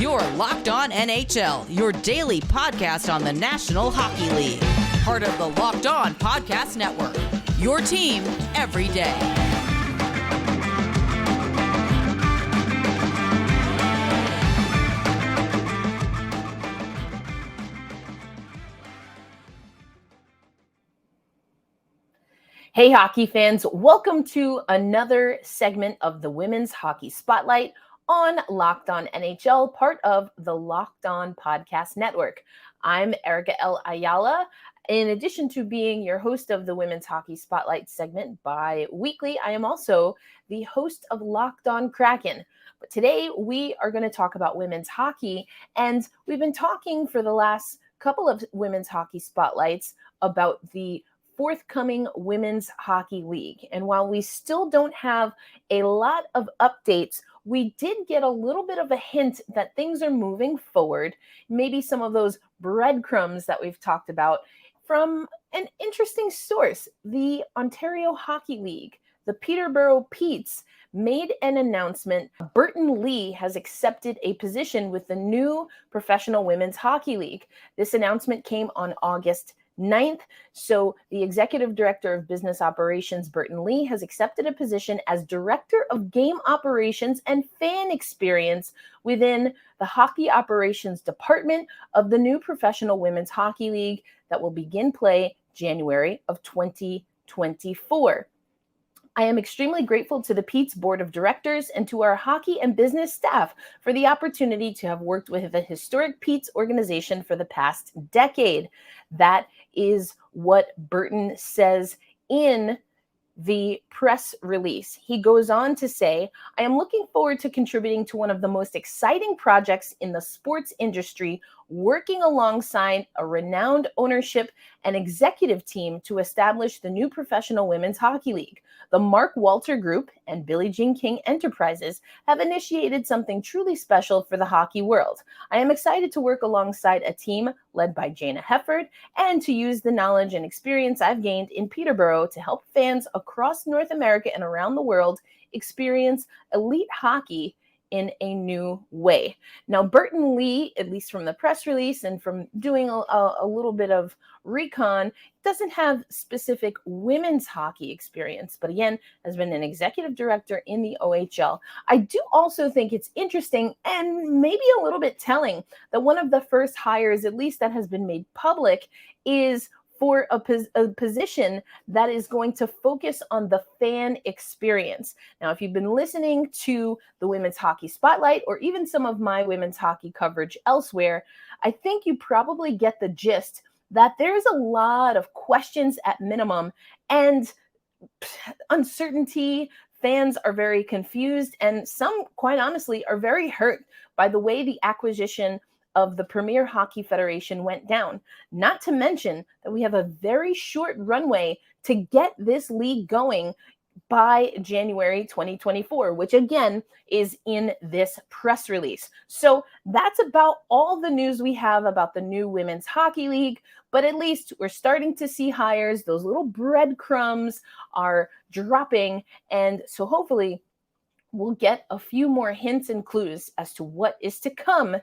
You're Locked On NHL, your daily podcast on the National Hockey League. Part of the Locked On Podcast Network, your team every day. Hey, hockey fans, welcome to another segment of the Women's Hockey Spotlight on Locked On NHL, part of the Locked On Podcast Network. I'm Erica L. Ayala. In addition to being your host of the Women's Hockey Spotlight segment bi-weekly, I am also the host of Locked On Kraken. But today we are going to talk about women's hockey, and we've been talking for the last couple of Women's Hockey Spotlights about the forthcoming Women's Hockey League. And while we still don't have a lot of updates, we did get a little bit of a hint that things are moving forward. Maybe some of those breadcrumbs that we've talked about from an interesting source. The Ontario Hockey League, the Peterborough Petes, made an announcement. Burton Lee has accepted a position with the new Professional Women's Hockey League. This announcement came on August 9th. So the executive director of business operations, Burton Lee, has accepted a position as director of game operations and fan experience within the hockey operations department of the new Professional Women's Hockey League that will begin play January of 2024. I am extremely grateful to the Pete's board of directors and to our hockey and business staff for the opportunity to have worked with the historic Pete's organization for the past decade. That is what Burton says in the press release. He goes on to say, I am looking forward to contributing to one of the most exciting projects in the sports industry, working alongside a renowned ownership and executive team to establish the new Professional Women's Hockey League. The Mark Walter Group and Billie Jean King Enterprises have initiated something truly special for the hockey world. I am excited to work alongside a team led by Jana Hefford and to use the knowledge and experience I've gained in Peterborough to help fans across North America and around the world experience elite hockey in a new way. Now, Burton Lee, at least from the press release and from doing a little bit of recon, doesn't have specific women's hockey experience, but again, has been an executive director in the OHL. I do also think it's interesting and maybe a little bit telling that one of the first hires, at least that has been made public, is for a position that is going to focus on the fan experience. Now, if you've been listening to the Women's Hockey Spotlight or even some of my women's hockey coverage elsewhere, I think you probably get the gist that there's a lot of questions at minimum and uncertainty. Fans are very confused, and some, quite honestly, are very hurt by the way the acquisition of the Premier Hockey Federation went down. Not to mention that we have a very short runway to get this league going by January 2024, which again is in this press release. So that's about all the news we have about the new Women's Hockey League, but at least we're starting to see hires. Those little breadcrumbs are dropping, and so hopefully we'll get a few more hints and clues as to what is to come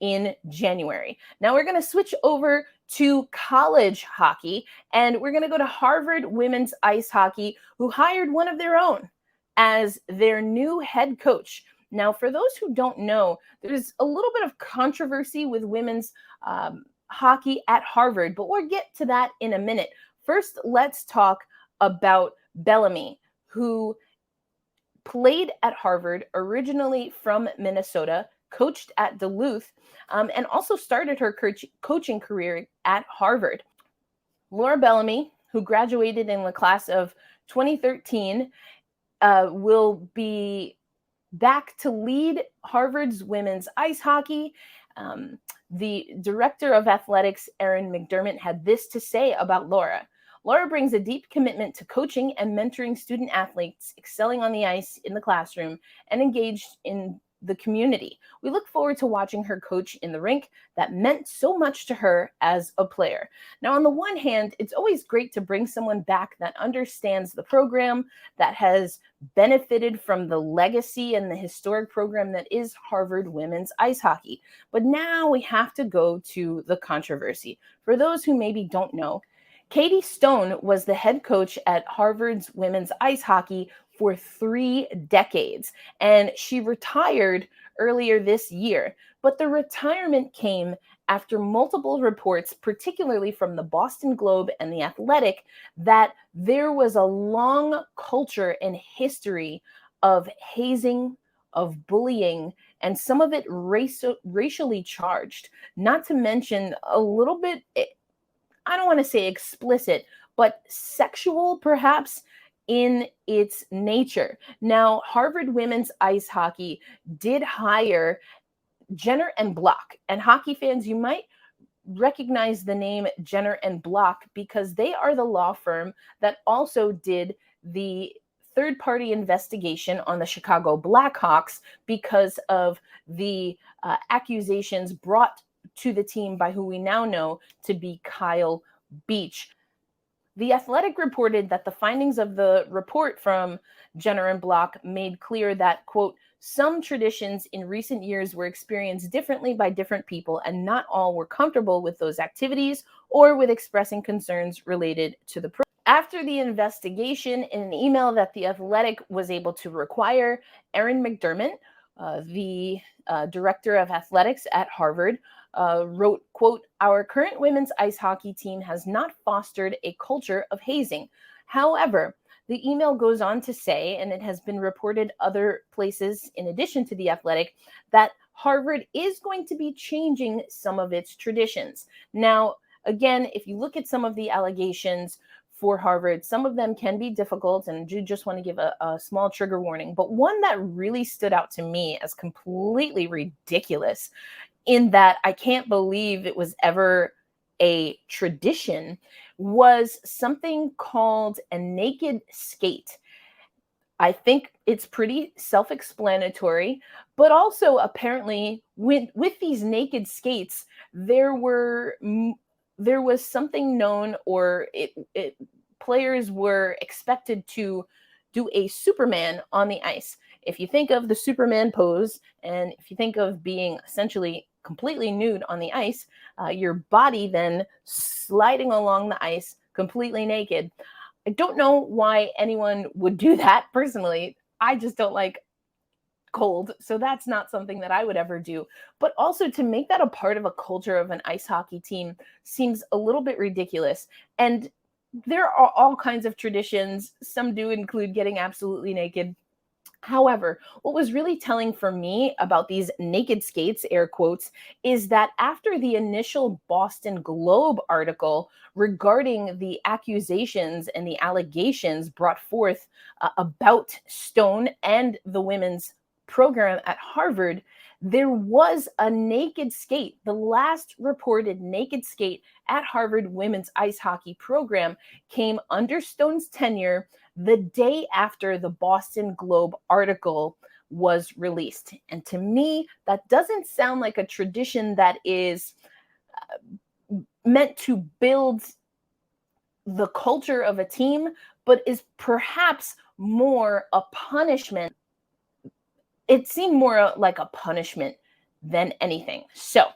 in January. Now we're going to switch over to college hockey, and we're going to go to Harvard Women's Ice Hockey, who hired one of their own as their new head coach. Now, for those who don't know, there's a little bit of controversy with women's hockey at Harvard, but we'll get to that in a minute. First, let's talk about Bellamy, who played at Harvard, originally from Minnesota, coached at Duluth, and also started her coaching career at Harvard. Laura Bellamy, who graduated in the class of 2013, will be back to lead Harvard's women's ice hockey. The director of athletics, Erin McDermott, had this to say about Laura. Laura brings a deep commitment to coaching and mentoring student athletes, excelling on the ice in the classroom, and engaged in the community. We look forward to watching her coach in the rink that meant so much to her as a player. Now, on the one hand, it's always great to bring someone back that understands the program, that has benefited from the legacy and the historic program that is Harvard women's ice hockey. But now we have to go to the controversy. For those who maybe don't know, Katie Stone was the head coach at Harvard's women's ice hockey for 3 decades, and she retired earlier this year. But the retirement came after multiple reports, particularly from the Boston Globe and the Athletic, that there was a long culture and history of hazing, of bullying, and some of it racially charged, not to mention a little bit, I don't want to say explicit, but sexual perhaps in its nature. Now, Harvard women's ice hockey did hire Jenner and Block, and hockey fans, you might recognize the name Jenner and Block because they are the law firm that also did the third-party investigation on the Chicago Blackhawks because of the accusations brought to the team by who we now know to be Kyle Beach. The Athletic reported that the findings of the report from Jenner and Block made clear that, quote, some traditions in recent years were experienced differently by different people, and not all were comfortable with those activities or with expressing concerns related to the program. After the investigation, in an email that the Athletic was able to require, Erin McDermott, the director of athletics at Harvard, wrote, quote, our current women's ice hockey team has not fostered a culture of hazing. However, the email goes on to say, and it has been reported other places in addition to the Athletic, that Harvard is going to be changing some of its traditions. Now, again, if you look at some of the allegations for Harvard, some of them can be difficult, and I just want to give a small trigger warning. But one that really stood out to me as completely ridiculous, in that I can't believe it was ever a tradition, was something called a naked skate. I think it's pretty self-explanatory, but also apparently with these naked skates, there was something known, or players were expected to do a Superman on the ice. If you think of the Superman pose, and if you think of being essentially completely nude on the ice, your body then sliding along the ice completely naked. I don't know why anyone would do that personally. I just don't like cold, so that's not something that I would ever do. But also to make that a part of a culture of an ice hockey team seems a little bit ridiculous. And there are all kinds of traditions. Some do include getting absolutely naked. However, what was really telling for me about these naked skates, air quotes, is that after the initial Boston Globe article regarding the accusations and the allegations brought forth about Stone and the women's program at Harvard, there was a naked skate. The last reported naked skate at Harvard women's ice hockey program came under Stone's tenure the day after the Boston Globe article was released. And to me, that doesn't sound like a tradition that is meant to build the culture of a team, but is perhaps more a punishment. It seemed more like a punishment than anything. So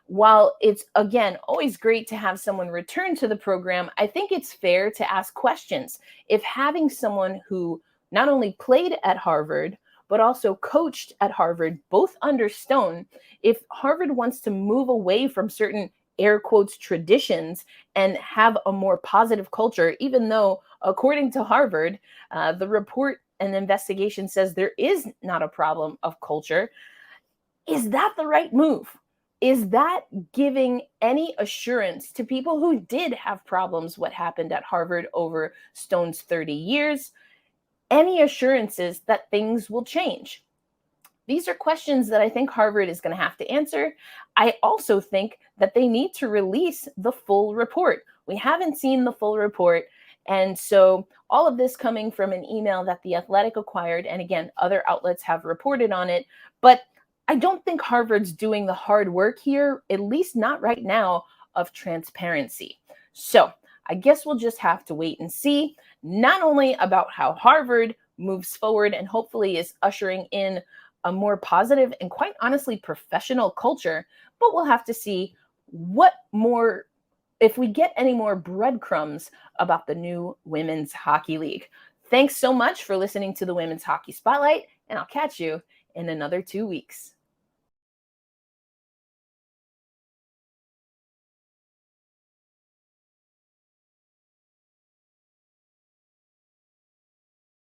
while it's, again, always great to have someone return to the program, I think it's fair to ask questions. If having someone who not only played at Harvard, but also coached at Harvard, both under Stone, if Harvard wants to move away from certain air quotes traditions and have a more positive culture, even though, according to Harvard, the report and investigation says there is not a problem of culture, is that the right move? Is that giving any assurance to people who did have problems what happened at Harvard over Stone's 30 years? Any assurances that things will change? These are questions that I think Harvard is going to have to answer. I also think that they need to release the full report. We haven't seen the full report. And so all of this coming from an email that The Athletic acquired, and again, other outlets have reported on it. But I don't think Harvard's doing the hard work here, at least not right now, of transparency. So I guess we'll just have to wait and see, not only about how Harvard moves forward and hopefully is ushering in a more positive and quite honestly professional culture, but we'll have to see what more, if we get any more breadcrumbs about the new Women's Hockey League. Thanks so much for listening to the Women's Hockey Spotlight, and I'll catch you in another 2 weeks.